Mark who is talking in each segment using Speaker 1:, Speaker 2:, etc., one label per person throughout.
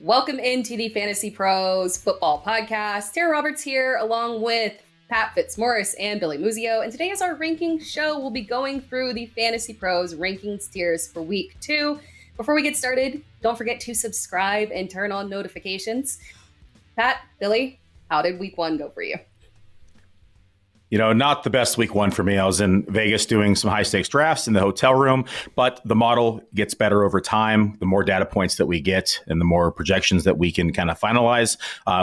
Speaker 1: Welcome into the Fantasy Pros Football Podcast. Tera Roberts here, along with Pat Fitzmaurice and Billy Muzio. And today is our ranking show. We'll be going through the Fantasy Pros rankings tiers for week 2. Before we get started, don't forget to subscribe and turn on notifications. Pat, Billy, how did week 1 go for you?
Speaker 2: Not the best week 1 for me. I was in Vegas doing some high stakes drafts in the hotel room, but the model gets better over time. The more data points that we get and the more projections that we can kind of finalize,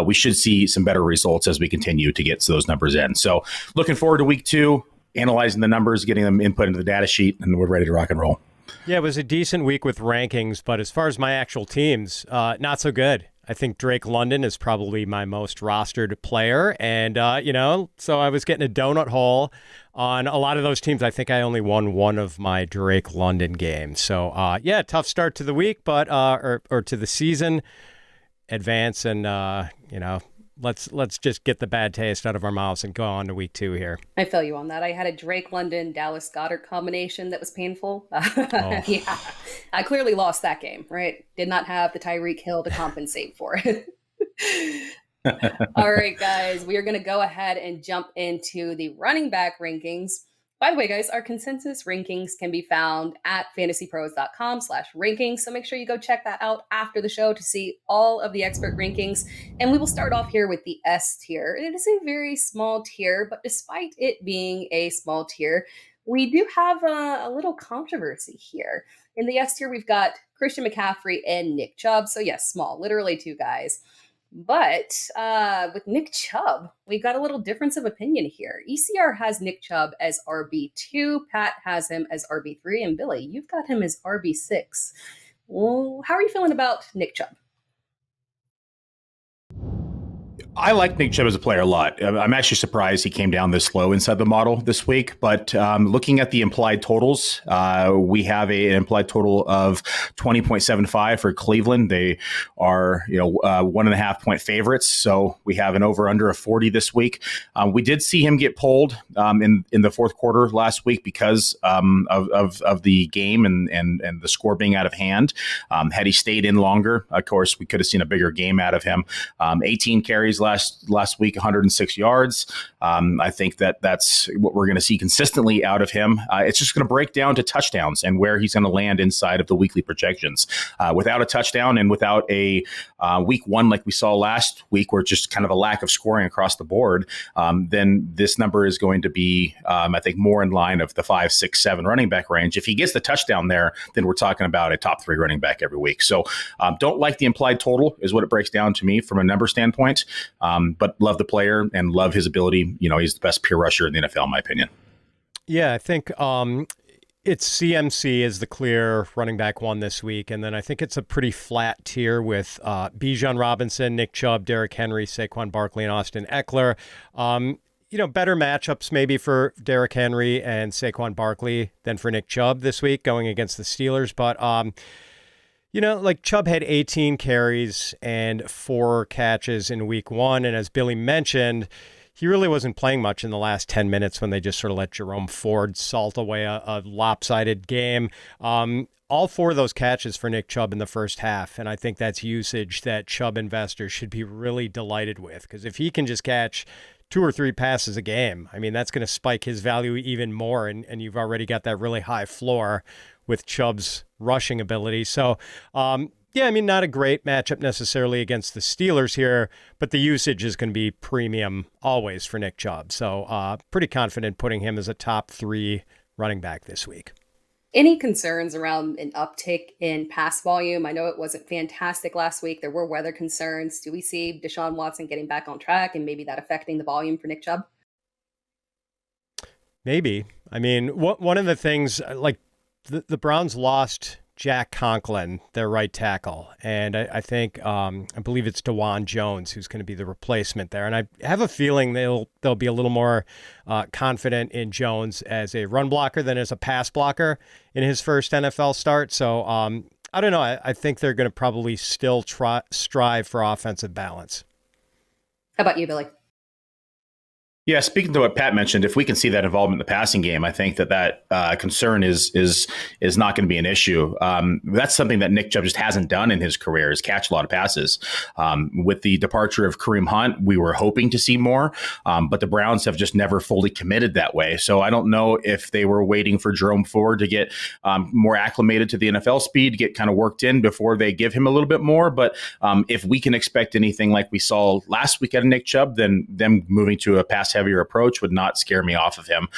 Speaker 2: we should see some better results as we continue to get those numbers in. So looking forward to week 2, analyzing the numbers, getting them input into the data sheet, and we're ready to rock and roll.
Speaker 3: Yeah, it was a decent week with rankings, but as far as my actual teams, not so good. I think Drake London is probably my most rostered player. And, so I was getting a donut hole on a lot of those teams. I think I only won one of my Drake London games. So, tough start to the week, but or to the season. Advance and, let's just get the bad taste out of our mouths and go on to week 2 here.
Speaker 1: I feel you on that. I had a Drake London Dallas Goedert combination that was painful. Yeah, I clearly lost that game, right? Did not have the Tyreek Hill to compensate for it. All right, guys, we are going to go ahead and jump into the running back rankings. By the way, guys, our consensus rankings can be found at fantasypros.com/rankings. So make sure you go check that out after the show to see all of the expert rankings. And we will start off here with the S tier. It is a very small tier, but despite it being a small tier, we do have a little controversy here. In the S tier, we've got Christian McCaffrey and Nick Chubb. So yes, small, literally 2 guys. But with Nick Chubb, we've got a little difference of opinion here. ECR has Nick Chubb as RB2. Pat has him as RB3. And Billy, you've got him as RB6. Well, how are you feeling about Nick Chubb?
Speaker 2: I like Nick Chubb as a player a lot. I'm actually surprised he came down this low inside the model this week. But looking at the implied totals, we have an implied total of 20.75 for Cleveland. They are, 1.5 point favorites. So we have an over/under of 40 this week. We did see him get pulled in the fourth quarter last week because of the game and the score being out of hand. Had he stayed in longer, of course, we could have seen a bigger game out of him. 18 carries last week, 106 yards. I think that's what we're going to see consistently out of him. It's just going to break down to touchdowns and where he's going to land inside of the weekly projections. Without a touchdown and without a week 1 like we saw last week, where just kind of a lack of scoring across the board, then this number is going to be, I think, more in line of the 5, 6, 7 running back range. If he gets the touchdown there, then we're talking about a top 3 running back every week. So don't like the implied total is what it breaks down to me from a number standpoint. But love the player and love his ability. He's the best pure rusher in the NFL, in my opinion.
Speaker 3: Yeah, I think it's CMC is the clear running back 1 this week. And then I think it's a pretty flat tier with Bijan Robinson, Nick Chubb, Derrick Henry, Saquon Barkley, and Austin Eckler. Better matchups maybe for Derrick Henry and Saquon Barkley than for Nick Chubb this week going against the Steelers. But Chubb had 18 carries and 4 catches in week 1. And as Billy mentioned, he really wasn't playing much in the last 10 minutes when they just sort of let Jerome Ford salt away a lopsided game. All 4 of those catches for Nick Chubb in the first half. And I think that's usage that Chubb investors should be really delighted with. Because if he can just catch 2 or 3 passes a game, I mean, that's going to spike his value even more. And you've already got that really high floor with Chubb's rushing ability. So, not a great matchup necessarily against the Steelers here, but the usage is going to be premium always for Nick Chubb. So pretty confident putting him as a top 3 running back this week.
Speaker 1: Any concerns around an uptick in pass volume? I know it wasn't fantastic last week. There were weather concerns. Do we see Deshaun Watson getting back on track and maybe that affecting the volume for Nick Chubb?
Speaker 3: Maybe. I mean, one of the things, like the Browns lost Jack Conklin, their right tackle. And I think, I believe it's DeJuan Jones who's going to be the replacement there. And I have a feeling they'll be a little more confident in Jones as a run blocker than as a pass blocker in his first NFL start. So I don't know. I think they're going to probably still strive for offensive balance.
Speaker 1: How about you, Billy?
Speaker 2: Yeah, speaking to what Pat mentioned, if we can see that involvement in the passing game, I think that concern is not going to be an issue. That's something that Nick Chubb just hasn't done in his career, is catch a lot of passes. With the departure of Kareem Hunt, we were hoping to see more, but the Browns have just never fully committed that way. So I don't know if they were waiting for Jerome Ford to get more acclimated to the NFL speed, get kind of worked in before they give him a little bit more. But if we can expect anything like we saw last week out of Nick Chubb, then them moving to a pass heavier approach would not scare me off of him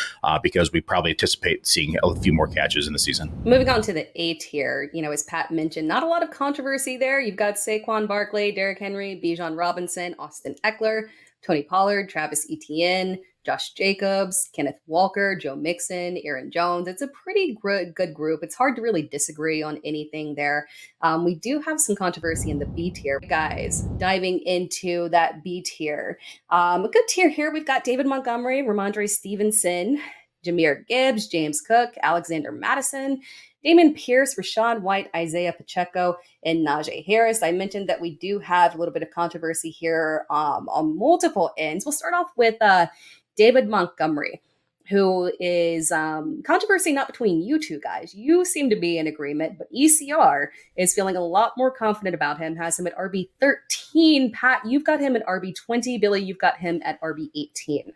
Speaker 2: because we probably anticipate seeing a few more catches in the season.
Speaker 1: Moving on to the A tier, as Pat mentioned, not a lot of controversy there. You've got Saquon Barkley, Derrick Henry, Bijan Robinson, Austin Eckler, Tony Pollard, Travis Etienne, Josh Jacobs, Kenneth Walker, Joe Mixon, Aaron Jones. It's a pretty good group. It's hard to really disagree on anything there. We do have some controversy in the B tier. Guys, diving into that B tier. A good tier here, we've got David Montgomery, Ramondre Stevenson, Jahmyr Gibbs, James Cook, Alexander Mattison, Damon Pierce, Rashaad White, Isaiah Pacheco, and Najee Harris. I mentioned that we do have a little bit of controversy here on multiple ends. We'll start off with David Montgomery, who is controversy not between you two guys. You seem to be in agreement, but ECR is feeling a lot more confident about him, has him at RB13. Pat, you've got him at RB20. Billy, you've got him at RB18.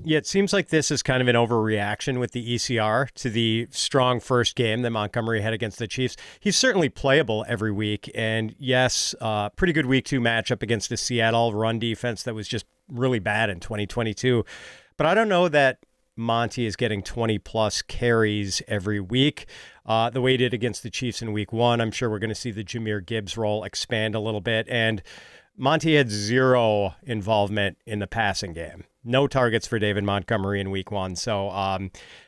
Speaker 3: Yeah, it seems like this is kind of an overreaction with the ECR to the strong first game that Montgomery had against the Chiefs. He's certainly playable every week. And yes, pretty good week 2 matchup against the Seattle run defense that was just really bad in 2022. But I don't know that Monty is getting 20 plus carries every week the way he did against the Chiefs in week 1. I'm sure we're going to see the Jahmyr Gibbs role expand a little bit. And Monty had 0 involvement in the passing game. No targets for David Montgomery in week 1. So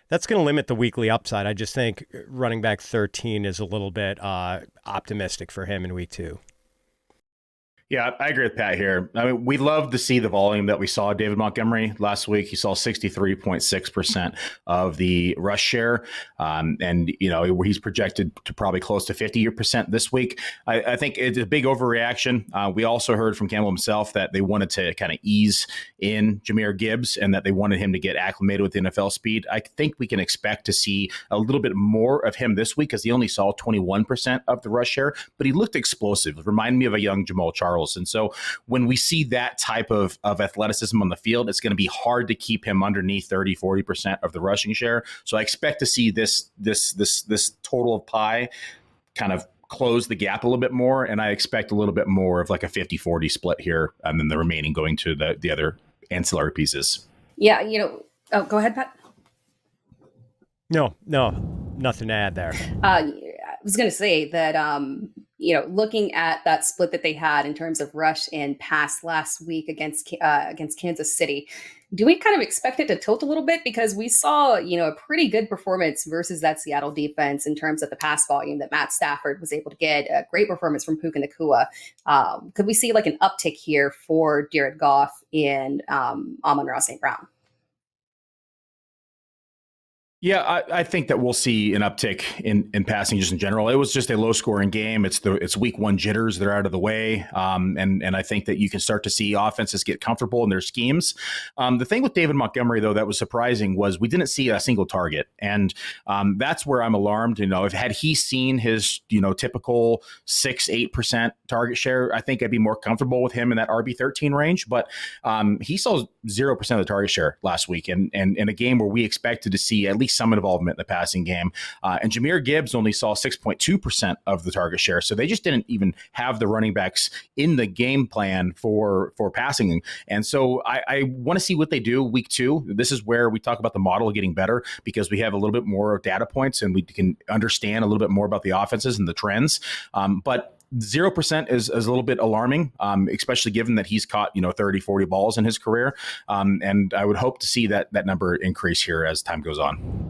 Speaker 3: that's going to limit the weekly upside. I just think running back 13 is a little bit optimistic for him in week 2.
Speaker 2: Yeah, I agree with Pat here. I mean, we love to see the volume that we saw David Montgomery last week. He saw 63.6% of the rush share. And, he's projected to probably close to 50% this week. I think it's a big overreaction. We also heard from Campbell himself that they wanted to kind of ease in Jahmyr Gibbs and that they wanted him to get acclimated with the NFL speed. I think we can expect to see a little bit more of him this week because he only saw 21% of the rush share, but he looked explosive. It reminded me of a young Jamal Charles. And so when we see that type of athleticism on the field, it's going to be hard to keep him underneath 30-40% of the rushing share. So I expect to see this total of pie kind of close the gap a little bit more. And I expect a little bit more of like a 50-40 split here, and then the remaining going to the other ancillary pieces.
Speaker 1: Yeah, go ahead, Pat.
Speaker 3: No, nothing to add there.
Speaker 1: I was going to say that, looking at that split that they had in terms of rush and pass last week against Kansas City, do we kind of expect it to tilt a little bit? Because we saw, a pretty good performance versus that Seattle defense in terms of the pass volume that Matt Stafford was able to get. A great performance from Puka Nacua. Could we see like an uptick here for Jared Goff and Amon-Ra St. Brown?
Speaker 2: Yeah, I think that we'll see an uptick in passing just in general. It was just a low scoring game. It's week 1 jitters. They're out of the way. And I think that you can start to see offenses get comfortable in their schemes. The thing with David Montgomery, though, that was surprising was we didn't see a single target. And that's where I'm alarmed. Had he seen his, typical 6-8% target share, I think I'd be more comfortable with him in that RB13 range. But he saw 0% of the target share last week. And in a game where we expected to see at least some involvement in the passing game. And Jahmyr Gibbs only saw 6.2% of the target share. So they just didn't even have the running backs in the game plan for passing. And so I want to see what they do week 2. This is where we talk about the model getting better because we have a little bit more data points and we can understand a little bit more about the offenses and the trends. But 0% is a little bit alarming, especially given that he's caught, 30, 40 balls in his career. And I would hope to see that number increase here as time goes on.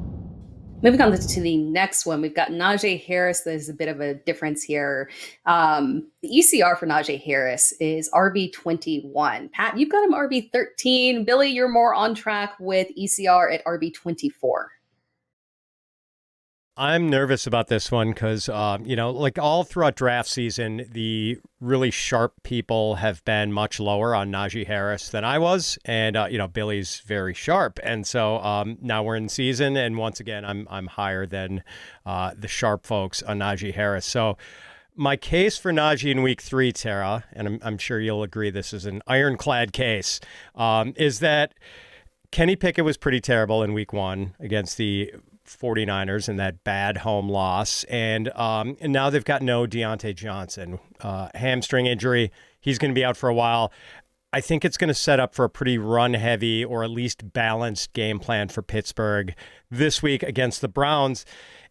Speaker 1: Moving on to the next one, we've got Najee Harris. There's a bit of a difference here. The ECR for Najee Harris is RB21. Pat, you've got him RB13. Billy, you're more on track with ECR at RB24.
Speaker 3: I'm nervous about this one because, like all throughout draft season, the really sharp people have been much lower on Najee Harris than I was. And, Billy's very sharp. And so now we're in season. And once again, I'm higher than the sharp folks on Najee Harris. So my case for Najee in week 3, Tara, and I'm sure you'll agree this is an ironclad case, is that Kenny Pickett was pretty terrible in week 1 against the 49ers in that bad home loss. And now they've got no Deontay Johnson. Hamstring injury. He's going to be out for a while. I think it's going to set up for a pretty run-heavy or at least balanced game plan for Pittsburgh this week against the Browns.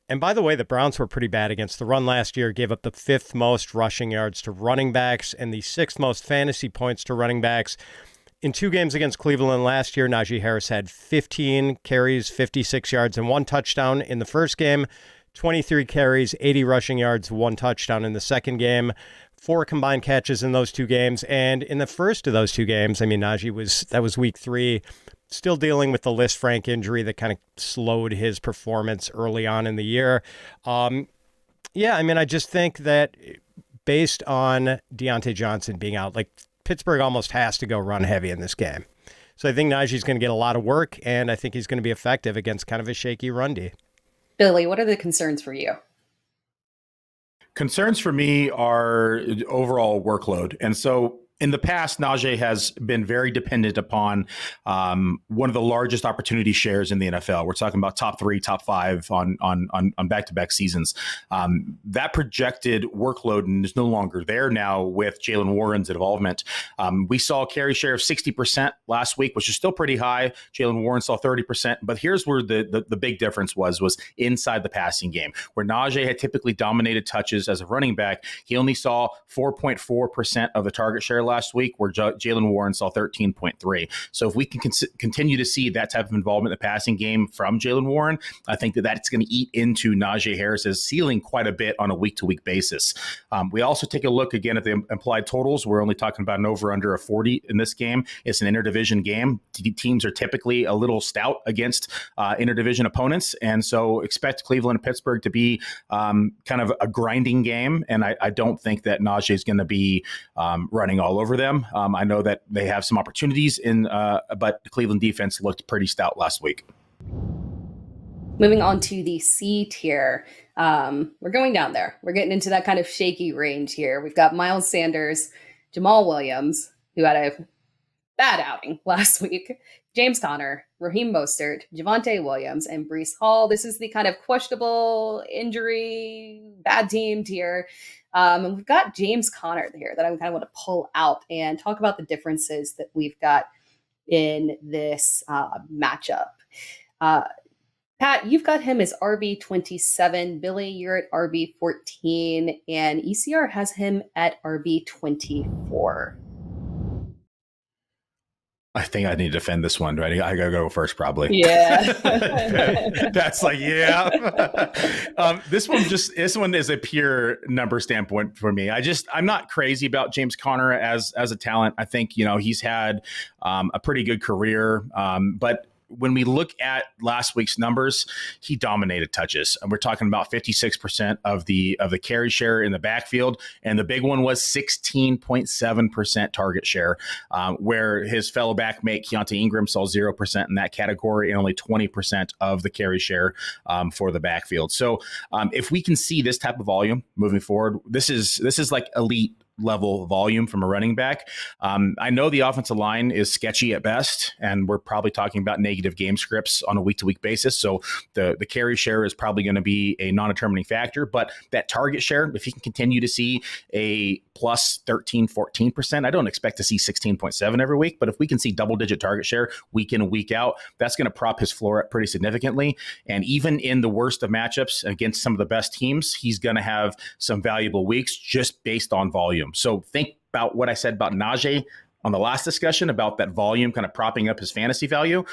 Speaker 3: And by the way, the Browns were pretty bad against the run last year, gave up the 5th most rushing yards to running backs and the 6th most fantasy points to running backs. In 2 games against Cleveland last year, Najee Harris had 15 carries, 56 yards, and 1 touchdown in the first game, 23 carries, 80 rushing yards, 1 touchdown in the second game, 4 combined catches in those 2 games. And in the first of those 2 games, Najee that was week 3, still dealing with the Liz Frank injury that kind of slowed his performance early on in the year. I just think that based on Deontay Johnson being out, like Pittsburgh almost has to go run heavy in this game. So I think Najee's going to get a lot of work, and I think he's going to be effective against kind of a shaky run D.
Speaker 1: Billy, what are the concerns for you?
Speaker 2: Concerns for me are overall workload. And so in the past, Najee has been very dependent upon one of the largest opportunity shares in the NFL. We're talking about top 3, top 5 on back-to-back seasons. That projected workload is no longer there now with Jaylen Warren's involvement. We saw a carry share of 60% last week, which is still pretty high. Jaylen Warren saw 30%. But here's where the big difference was inside the passing game, where Najee had typically dominated touches as a running back. He only saw 4.4% of the target share last week, where Jaylen Warren saw 13.3. So if we can continue to see that type of involvement in the passing game from Jaylen Warren, I think that's going to eat into Najee Harris's ceiling quite a bit on a week-to-week basis. We also take a look again at the implied totals. We're only talking about an over-under of 40 in this game. It's an interdivision game. Teams are typically a little stout against interdivision opponents, and so expect Cleveland and Pittsburgh to be kind of a grinding game, and I don't think that Najee is going to be running all over them. I know that they have some opportunities but the Cleveland defense looked pretty stout last week.
Speaker 1: Moving on to the C tier, we're going down there. We're getting into that kind of shaky range here. We've got Miles Sanders, Jamal Williams, who had a bad outing last week, James Conner, Raheem Mostert, Javonte Williams, and Breece Hall. This is the kind of questionable injury, bad team tier. And we've got James Conner here that I kind of want to pull out and talk about the differences that we've got in this matchup. Pat, you've got him as RB27. Billy, you're at RB14. And ECR has him at RB24.
Speaker 2: I think I need to defend this one. Right? I gotta go first, probably.
Speaker 1: Yeah.
Speaker 2: That's like, yeah. This one is a pure number standpoint for me. I'm not crazy about James Conner as a talent. I think, he's had a pretty good career, but when we look at last week's numbers, he dominated touches. And we're talking about 56% of the carry share in the backfield. And the big one was 16.7% target share, where his fellow backmate Keontae Ingram saw 0% in that category and only 20% of the carry share for the backfield. So if we can see this type of volume moving forward, this is like elite level volume from a running back. I know the offensive line is sketchy at best, and we're probably talking about negative game scripts on a week-to-week basis. So the carry share is probably going to be a non-determining factor, but that target share, if you can continue to see a plus 13, 14%, I don't expect to see 16.7 every week, but if we can see double-digit target share week in and week out, that's going to prop his floor up pretty significantly. And even in the worst of matchups against some of the best teams, he's going to have some valuable weeks just based on volume. So think about what I said about Najee on the last discussion about that volume kind of propping up his fantasy value.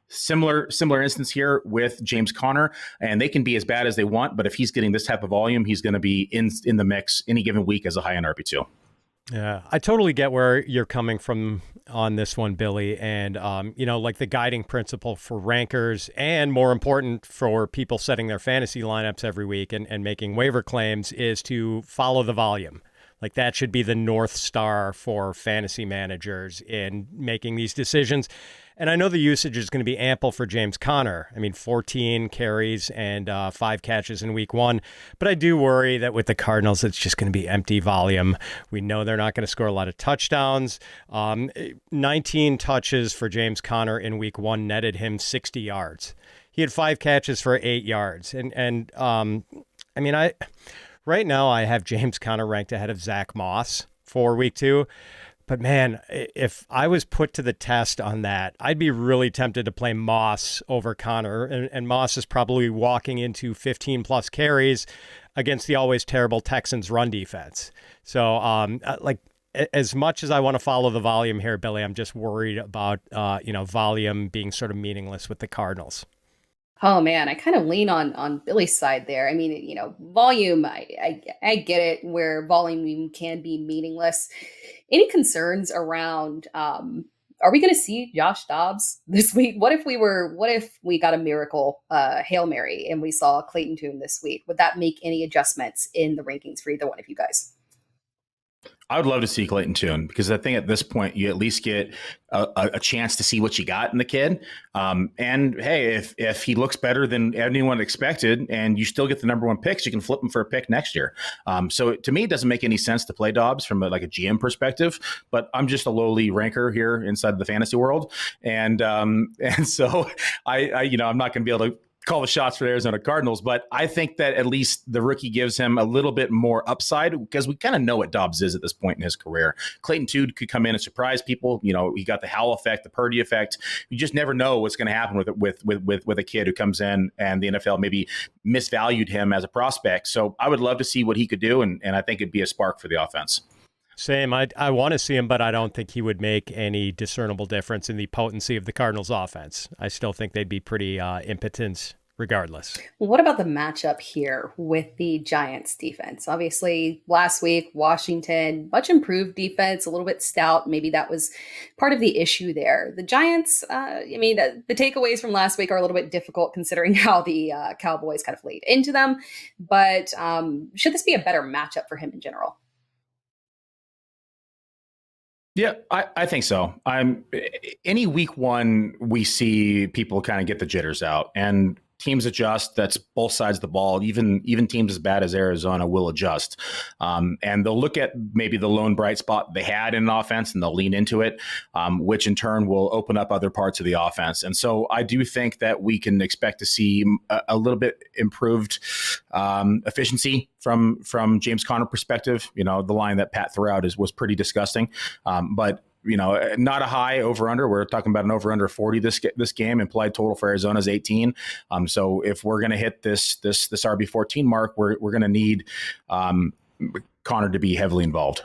Speaker 2: Similar instance here with James Conner, and they can be as bad as they want, but if he's getting this type of volume, he's going to be in the mix any given week as a high-end RB2.
Speaker 3: Yeah, I totally get where you're coming from on this one, Billy. And, like the guiding principle for rankers and more important for people setting their fantasy lineups every week and making waiver claims is to follow the volume. Like that should be the North Star for fantasy managers in making these decisions. And I know the usage is going to be ample for James Conner. I mean, 14 carries and 5 catches in week 1. But I do worry that with the Cardinals, it's just going to be empty volume. We know they're not going to score a lot of touchdowns. 19 touches for James Conner in week 1 netted him 60 yards. He had 5 catches for 8 yards. Right now, I have James Conner ranked ahead of Zach Moss for week 2. But man, if I was put to the test on that, I'd be really tempted to play Moss over Conner. And Moss is probably walking into 15 plus carries against the always terrible Texans run defense. So as much as I want to follow the volume here, Billy, I'm just worried about, volume being sort of meaningless with the Cardinals.
Speaker 1: Oh man, I kind of lean on Billy's side there. I mean, volume, I get it where volume can be meaningless. Any concerns around, are we going to see Josh Dobbs this week? What if we got a miracle Hail Mary and we saw Clayton Tune this week? Would that make any adjustments in the rankings for either one of you guys?
Speaker 2: I would love to see Clayton Tune because I think at this point you at least get a chance to see what you got in the kid. And hey, if he looks better than anyone expected and you still get the number 1 picks, you can flip him for a pick next year. So to me, it doesn't make any sense to play Dobbs from a GM perspective, but I'm just a lowly ranker here inside the fantasy world. And so I'm not going to be able to call the shots for the Arizona Cardinals, but I think that at least the rookie gives him a little bit more upside because we kind of know what Dobbs is at this point in his career. Clayton Tune could come in and surprise people. He got the Howell effect, the Purdy effect. You just never know what's going to happen with a kid who comes in and the NFL maybe misvalued him as a prospect. So I would love to see what he could do, and I think it'd be a spark for the offense.
Speaker 3: Same. I want to see him, but I don't think he would make any discernible difference in the potency of the Cardinals offense. I still think they'd be pretty impotent regardless.
Speaker 1: What about the matchup here with the Giants defense? Obviously, last week, Washington, much improved defense, a little bit stout. Maybe that was part of the issue there. The Giants, the takeaways from last week are a little bit difficult considering how the Cowboys kind of laid into them. But should this be a better matchup for him in general?
Speaker 2: Yeah, I think so. Any week 1, we see people kind of get the jitters out and teams adjust. That's both sides of the ball. Even teams as bad as Arizona will adjust. And they'll look at maybe the lone bright spot they had in an offense and they'll lean into it, which in turn will open up other parts of the offense. And so I do think that we can expect to see a little bit improved efficiency from James Conner perspective. The line that Pat threw out was pretty disgusting. But not a high over-under. We're talking about an over-under 40 this game. Implied total for Arizona is 18. So if we're going to hit this RB14 mark, we're going to need Connor to be heavily involved.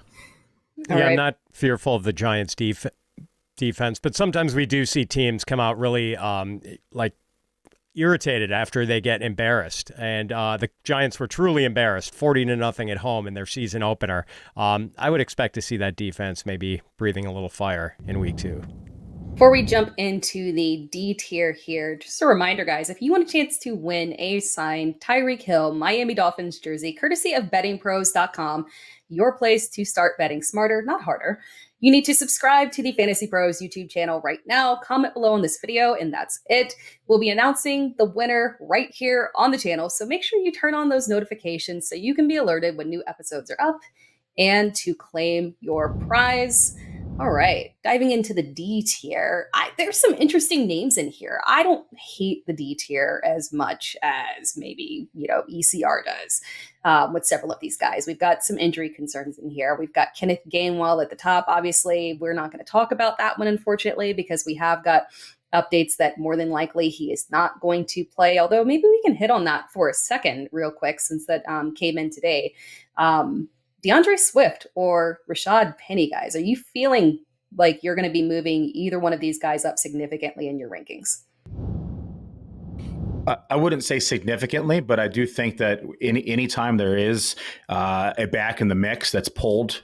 Speaker 3: Yeah, right. I'm not fearful of the Giants' defense, but sometimes we do see teams come out really irritated after they get embarrassed. And the Giants were truly embarrassed, 40-0 at home in their season opener. I would expect to see that defense maybe breathing a little fire in week 2.
Speaker 1: Before we jump into the D tier here, just a reminder, guys, if you want a chance to win a signed Tyreek Hill Miami Dolphins jersey, courtesy of bettingpros.com, your place to start betting smarter, not harder, you need to subscribe to the Fantasy Pros YouTube channel right now. Comment below on this video, and that's it. We'll be announcing the winner right here on the channel, so make sure you turn on those notifications so you can be alerted when new episodes are up and to claim your prize. All right, diving into the D tier, there's some interesting names in here. I don't hate the D tier as much as maybe, ECR does with several of these guys. We've got some injury concerns in here. We've got Kenneth Gainwell at the top. Obviously, we're not going to talk about that one, unfortunately, because we have got updates that more than likely he is not going to play, although maybe we can hit on that for a second real quick since that came in today. DeAndre Swift or Rashad Penny, guys, are you feeling like you're going to be moving either one of these guys up significantly in your rankings?
Speaker 2: I wouldn't say significantly, but I do think that any time there is a back in the mix that's pulled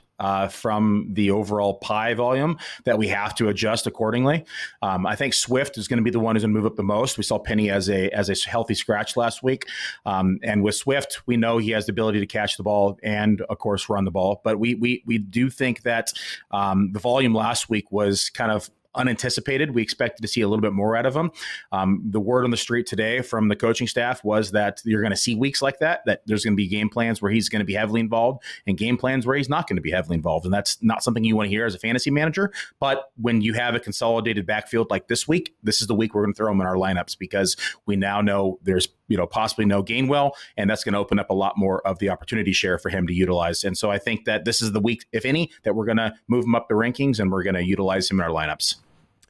Speaker 2: from the overall pie volume, that we have to adjust accordingly. I think Swift is going to be the one who's going to move up the most. We saw Penny as a healthy scratch last week. And with Swift, we know he has the ability to catch the ball and, of course, run the ball. But we do think that the volume last week was kind of unanticipated. We expected to see a little bit more out of him. The word on the street today from the coaching staff was that you're going to see weeks like that there's going to be game plans where he's going to be heavily involved and game plans where he's not going to be heavily involved. And that's not something you want to hear as a fantasy manager. But when you have a consolidated backfield like this week, this is the week we're going to throw him in our lineups, because we now know there's possibly no Gainwell, and that's going to open up a lot more of the opportunity share for him to utilize. And so I think that this is the week, if any, that we're going to move him up the rankings and we're going to utilize him in our lineups.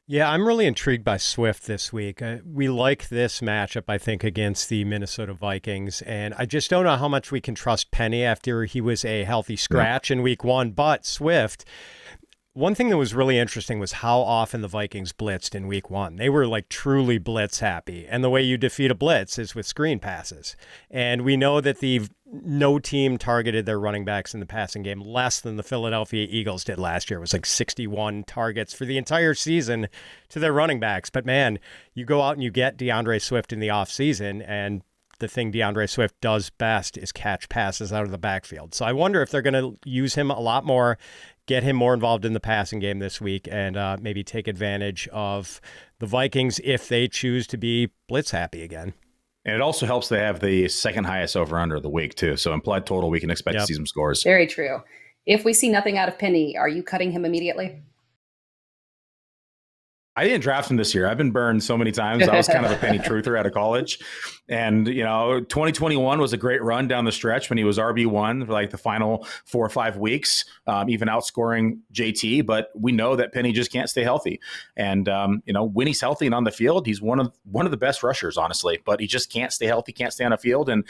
Speaker 3: Yeah, I'm really intrigued by Swift this week. We like this matchup, I think, against the Minnesota Vikings, and I just don't know how much we can trust Penny after he was a healthy scratch in week 1. But Swift, one thing that was really interesting was how often the Vikings blitzed in week 1. They were like truly blitz happy. And the way you defeat a blitz is with screen passes. And we know that no team targeted their running backs in the passing game less than the Philadelphia Eagles did last year. It was like 61 targets for the entire season to their running backs. But man, you go out and you get DeAndre Swift in the offseason, and the thing DeAndre Swift does best is catch passes out of the backfield. So I wonder if they're going to use him a lot more, get him more involved in the passing game this week, and maybe take advantage of the Vikings if they choose to be blitz happy again.
Speaker 2: And it also helps they have the second highest over-under of the week, too. So implied total, we can expect to see some scores.
Speaker 1: Very true. If we see nothing out of Penny, are you cutting him immediately?
Speaker 2: I didn't draft him this year. I've been burned so many times. I was kind of a penny truther out of college. And, 2021 was a great run down the stretch when he was RB1 for like the final 4 or 5 weeks, even outscoring JT. But we know that Penny just can't stay healthy. And, when he's healthy and on the field, he's one of the best rushers, honestly. But he just can't stay healthy, can't stay on the field. And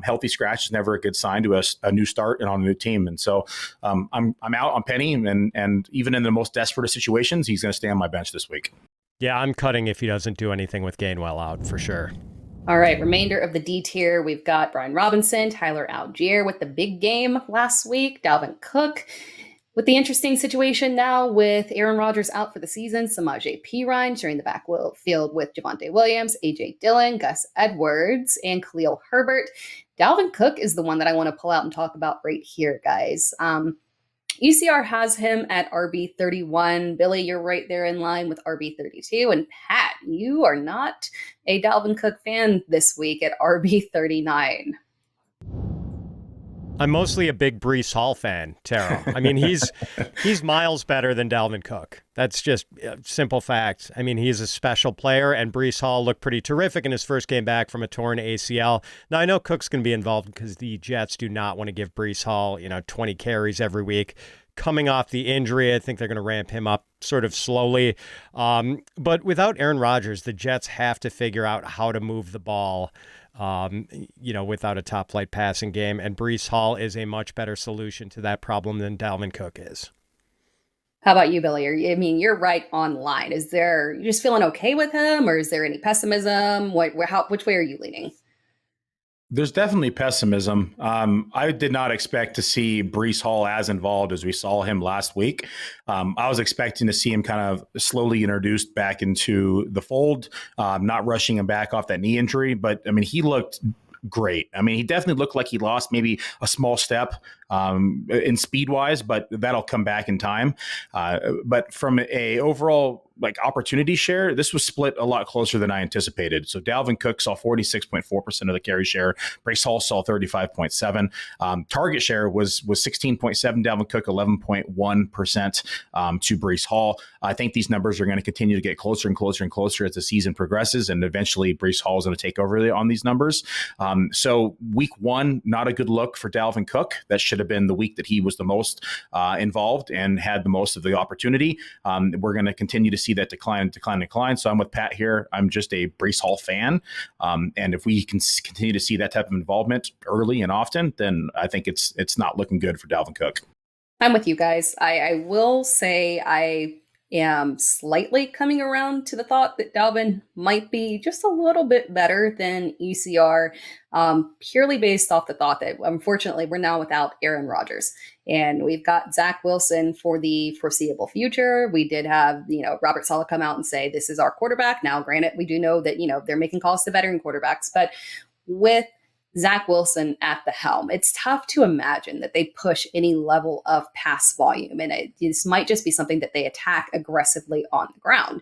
Speaker 2: healthy scratch is never a good sign to a new start and on a new team. And so I'm out on Penny. And even in the most desperate of situations, he's going to stay on my bench this week.
Speaker 3: Yeah, I'm cutting if he doesn't do anything with Gainwell out for sure.
Speaker 1: All right, remainder of the D tier, we've got Brian Robinson, Tyler Algier with the big game last week, Dalvin Cook with the interesting situation now with Aaron Rodgers out for the season, Samaje Perine sharing the backfield with Javonte Williams, A.J. Dillon, Gus Edwards, and Khalil Herbert. Dalvin Cook is the one that I want to pull out and talk about right here, guys. ECR has him at RB31. Billy, you're right there in line with RB32. And Pat, you are not a Dalvin Cook fan this week at RB39.
Speaker 3: I'm mostly a big Breece Hall fan, Tera. I mean, he's miles better than Dalvin Cook. That's just a simple fact. I mean, he's a special player, and Breece Hall looked pretty terrific in his first game back from a torn ACL. Now, I know Cook's going to be involved because the Jets do not want to give Breece Hall, 20 carries every week. Coming off the injury, I think they're going to ramp him up sort of slowly. But without Aaron Rodgers, the Jets have to figure out how to move the ball without a top-flight passing game. And Breece Hall is a much better solution to that problem than Dalvin Cook is.
Speaker 1: How about you, Billy? You're right on line. You just feeling okay with him, or is there any pessimism? Which way are you leaning?
Speaker 2: There's definitely pessimism. I did not expect to see Breece Hall as involved as we saw him last week. I was expecting to see him kind of slowly introduced back into the fold, not rushing him back off that knee injury. But, he looked great. He definitely looked like he lost maybe a small step in speed-wise, but that'll come back in time. But from a overall opportunity share, this was split a lot closer than I anticipated. So Dalvin Cook saw 46.4% of the carry share. Breece Hall saw 35.7%. Target share was 16.7%. Dalvin Cook 11.1% to Breece Hall. I think these numbers are going to continue to get closer and closer and closer as the season progresses, and eventually Breece Hall is going to take over on these numbers. So week 1, not a good look for Dalvin Cook. That should have been the week that he was the most involved and had the most of the opportunity. We're going to continue to see that decline. So I'm with Pat here. I'm just a Breece Hall fan. And if we can continue to see that type of involvement early and often, then I think it's not looking good for Dalvin Cook.
Speaker 1: I'm with you guys. I will say I am slightly coming around to the thought that Dalvin might be just a little bit better than ECR, purely based off the thought that unfortunately we're now without Aaron Rodgers. And we've got Zach Wilson for the foreseeable future. We did have, Robert Saleh come out and say, this is our quarterback. Now, granted, we do know that, they're making calls to veteran quarterbacks, but with Zach Wilson at the helm, it's tough to imagine that they push any level of pass volume. And this might just be something that they attack aggressively on the ground.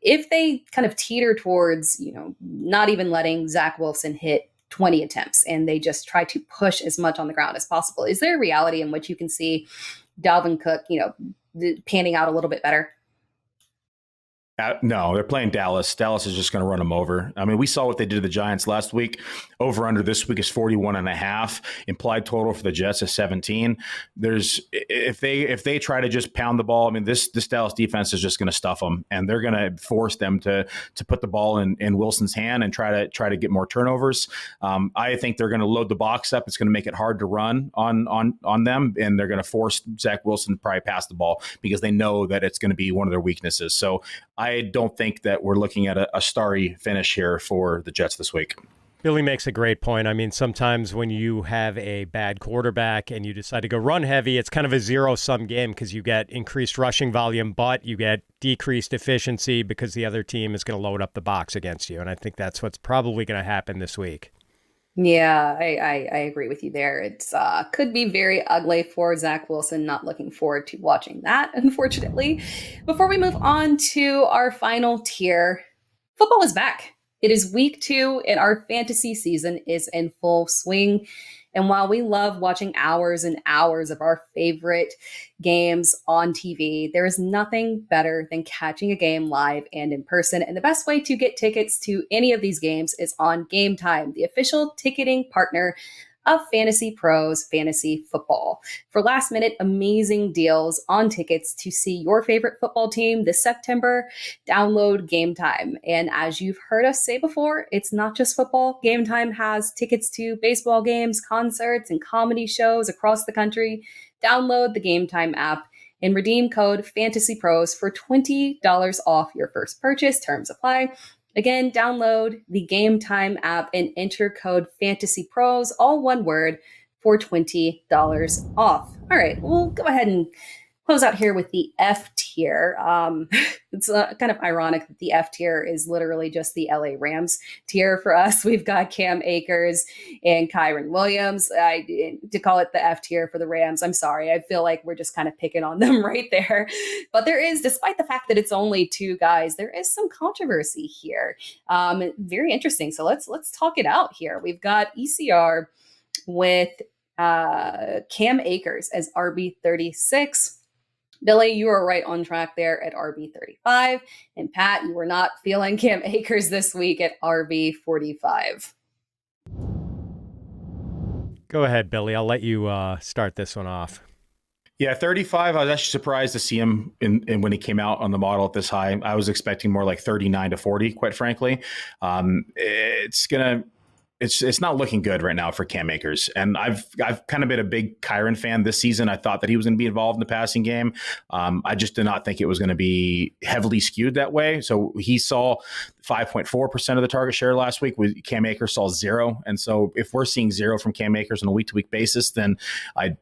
Speaker 1: If they kind of teeter towards, not even letting Zach Wilson hit 20 attempts and they just try to push as much on the ground as possible, is there a reality in which you can see Dalvin Cook, panning out a little bit better?
Speaker 2: No, they're playing Dallas. Dallas is just going to run them over. I mean, we saw what they did to the Giants last week. Over under this week is 41.5. Implied total for the Jets is 17. If they try to just pound the ball, I mean, this Dallas defense is just going to stuff them, and they're going to force them to put the ball in Wilson's hand and try to get more turnovers. I think they're going to load the box up. It's going to make it hard to run on them, and they're going to force Zach Wilson to probably pass the ball because they know that it's going to be one of their weaknesses. So I don't think that we're looking at a starry finish here for the Jets this week.
Speaker 3: Billy makes a great point. I mean, sometimes when you have a bad quarterback and you decide to go run heavy, it's kind of a zero-sum game because you get increased rushing volume, but you get decreased efficiency because the other team is going to load up the box against you. And I think that's what's probably going to happen this week.
Speaker 1: Yeah, I agree with you there. It's could be very ugly for Zach Wilson. Not looking forward to watching that, unfortunately. Before we move on to our final tier, football is back. It is week 2 and our fantasy season is in full swing. And while we love watching hours and hours of our favorite games on TV, there is nothing better than catching a game live and in person. And the best way to get tickets to any of these games is on Game Time, the official ticketing partner of FantasyPros Fantasy Football. For last minute amazing deals on tickets to see your favorite football team this September, download Game Time. And as you've heard us say before, it's not just football. Game Time has tickets to baseball games, concerts, and comedy shows across the country. Download the Game Time app and redeem code FantasyPros for $20 off your first purchase. Terms apply. Again, download the Game Time app and enter code FantasyPros, all one word, for $20 off. All right, we'll go ahead and close out here with the F tier. It's kind of ironic that the F tier is literally just the LA Rams tier for us. We've got Cam Akers and Kyren Williams. To call it the F tier for the Rams, I'm sorry. I feel like we're just kind of picking on them right there. But there is, despite the fact that it's only 2 guys, there is some controversy here. Very interesting. So let's talk it out here. We've got ECR with Cam Akers as RB36. Billy, you are right on track there at RB35. And Pat, you were not feeling Cam Akers this week at RB45.
Speaker 3: Go ahead, Billy. I'll let you start this one off.
Speaker 2: Yeah, 35. I was actually surprised to see him in when he came out on the model at this high. I was expecting more like 39 to 40, quite frankly. It's not looking good right now for Cam Akers. And I've kind of been a big Kyren fan this season. I thought that he was going to be involved in the passing game. I just did not think it was going to be heavily skewed that way. So he saw 5.4% of the target share last week. Cam Akers saw 0. And so if we're seeing 0 from Cam Akers on a week-to-week basis, then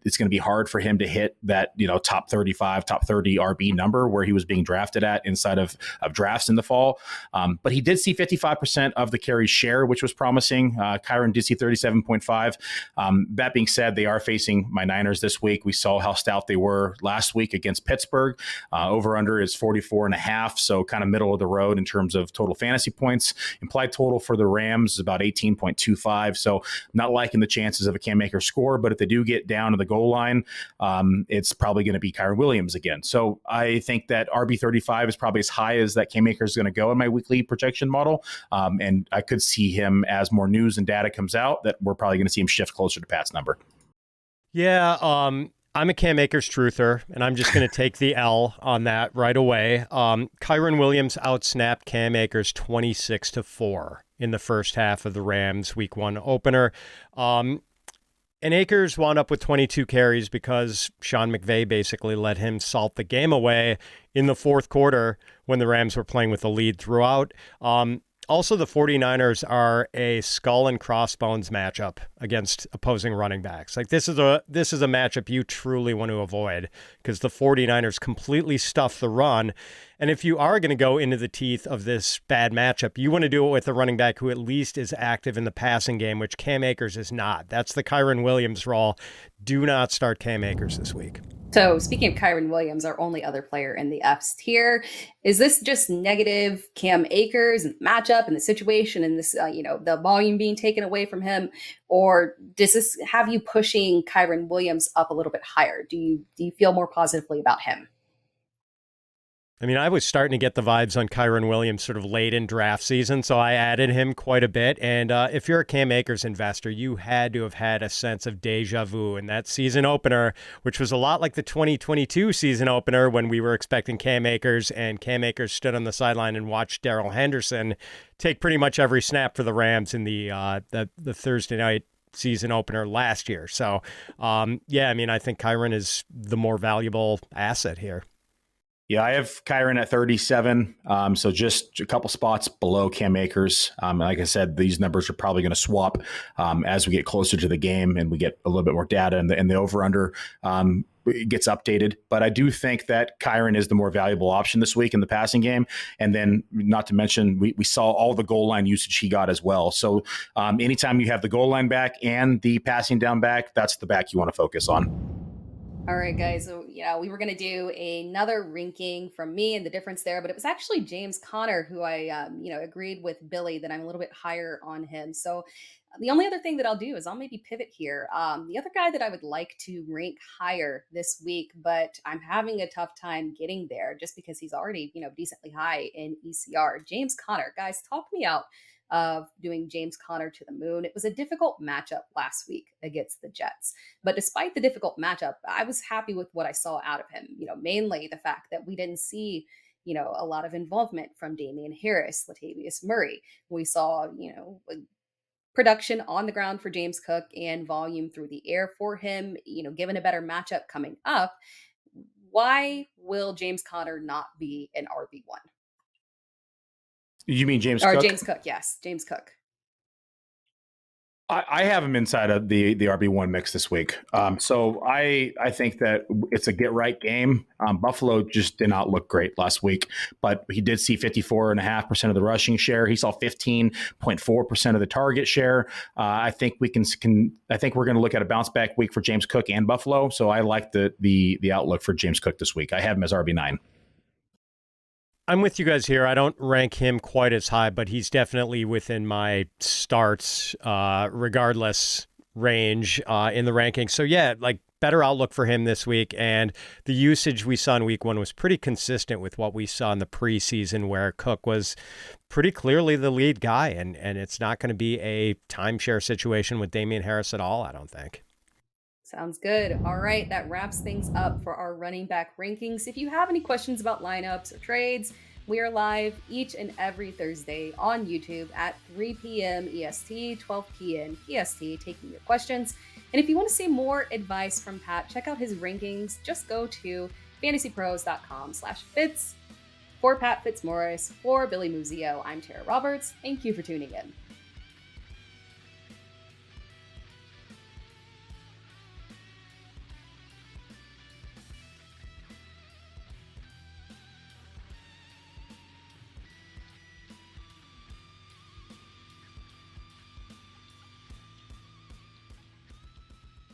Speaker 2: it's going to be hard for him to hit that, top 35, top 30 RB number where he was being drafted at inside of drafts in the fall. But he did see 55% of the carry share, which was promising. Kyren did see 37.5. That being said, they are facing my Niners this week. We saw how stout they were last week against Pittsburgh. Over-under is 44.5, so kind of middle of the road in terms of total fantasy points. Implied total for the Rams is about 18.25, so not liking the chances of a Cam Akers score, but if they do get down to the goal line, it's probably going to be Kyren Williams again. So I think that RB35 is probably as high as that Cam Akers is going to go in my weekly projection model, and I could see him as more news and data comes out that we're probably going to see him shift closer to Pat's number.
Speaker 3: Yeah, I'm a Cam Akers truther, and I'm just going to take the L on that right away. Kyren Williams outsnapped Cam Akers 26-4 in the first half of the Rams Week 1 opener. And Akers wound up with 22 carries because Sean McVay basically let him salt the game away in the fourth quarter when the Rams were playing with the lead throughout. Also, the 49ers are a skull and crossbones matchup against opposing running backs. Like this is a matchup you truly want to avoid because the 49ers completely stuff the run. And if you are going to go into the teeth of this bad matchup, you want to do it with a running back who at least is active in the passing game, which Cam Akers is not. That's the Kyren Williams role. Do not start Cam Akers this week.
Speaker 1: So speaking of Kyren Williams, our only other player in the F's tier, is this just negative Cam Akers and matchup and the situation and this, the volume being taken away from him? Or does this have you pushing Kyren Williams up a little bit higher? Do you feel more positively about him?
Speaker 3: I mean, I was starting to get the vibes on Kyren Williams sort of late in draft season, so I added him quite a bit. And if you're a Cam Akers investor, you had to have had a sense of deja vu in that season opener, which was a lot like the 2022 season opener when we were expecting Cam Akers, and Cam Akers stood on the sideline and watched Darrell Henderson take pretty much every snap for the Rams in the Thursday night season opener last year. So, I think Kyren is the more valuable asset here.
Speaker 2: Yeah, I have Kyren at 37, so just a couple spots below Cam Akers. Like I said, these numbers are probably going to swap as we get closer to the game and we get a little bit more data and the over-under gets updated. But I do think that Kyren is the more valuable option this week in the passing game. And then not to mention, we saw all the goal line usage he got as well. So anytime you have the goal line back and the passing down back, that's the back you want to focus on.
Speaker 1: All right, guys. So, we were going to do another ranking from me and the difference there, but it was actually James Conner who I, agreed with Billy that I'm a little bit higher on him. So the only other thing that I'll do is I'll maybe pivot here. The other guy that I would like to rank higher this week, but I'm having a tough time getting there just because he's already, decently high in ECR. James Conner, guys, talk me out of doing James Conner to the moon. It was a difficult matchup last week against the Jets. But despite the difficult matchup, I was happy with what I saw out of him. Mainly the fact that we didn't see, a lot of involvement from Damian Harris, Latavius Murray. We saw, production on the ground for James Cook and volume through the air for him, given a better matchup coming up. Why will James Conner not be an RB1?
Speaker 2: You mean James Cook?
Speaker 1: James Cook, yes. James Cook.
Speaker 2: I have him inside of the RB1 mix this week. So I think that it's a get right game. Buffalo just did not look great last week, but he did see 54.5% of the rushing share. He saw 15.4% of the target share. I think we're going to look at a bounce back week for James Cook and Buffalo. So I like the outlook for James Cook this week. I have him as RB9.
Speaker 3: I'm with you guys here. I don't rank him quite as high, but he's definitely within my starts, regardless range in the rankings. So yeah, better outlook for him this week. And the usage we saw in week one was pretty consistent with what we saw in the preseason where Cook was pretty clearly the lead guy. And it's not going to be a timeshare situation with Damian Harris at all, I don't think.
Speaker 1: Sounds good. All right, that wraps things up for our running back rankings. If you have any questions about lineups or trades, we are live each and every Thursday on YouTube at 3 p.m. EST, 12 p.m. PST, taking your questions. And if you want to see more advice from Pat, check out his rankings. Just go to fantasypros.com/fits. For Pat Fitzmaurice, for Billy Muzio, I'm Tera Roberts. Thank you for tuning in.